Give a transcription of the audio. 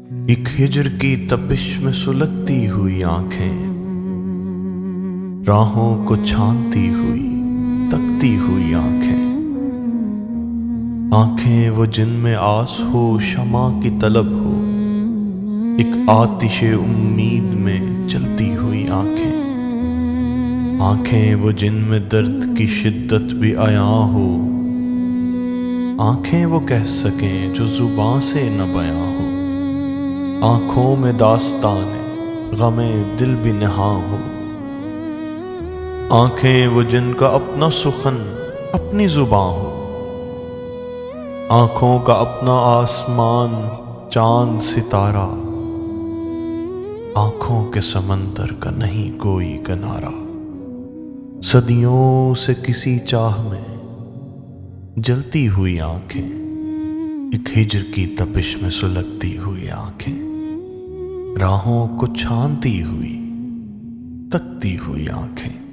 ایک ہجر کی تپش میں سلگتی ہوئی آنکھیں، راہوں کو چھانتی ہوئی تکتی ہوئی آنکھیں، آنکھیں وہ جن میں آس ہو شمع کی طلب ہو، ایک آتش امید میں جلتی ہوئی آنکھیں، آنکھیں وہ جن میں درد کی شدت بھی عیاں ہو، آنکھیں وہ کہہ سکیں جو زباں سے نہ بیاں ہو، آنکھوں میں داستان غم دل بھی نہاں ہو، آنکھیں وہ جن کا اپنا سخن اپنی زباں ہو، آنکھوں کا اپنا آسمان چاند ستارہ، آنکھوں کے سمندر کا نہیں کوئی کنارہ، صدیوں سے کسی چاہ میں جلتی ہوئی آنکھیں، ایک ہجر کی تپش میں سلگتی ہوئی آنکھیں، راہوں کو چھانتی ہوئی تکتی ہوئی آنکھیں۔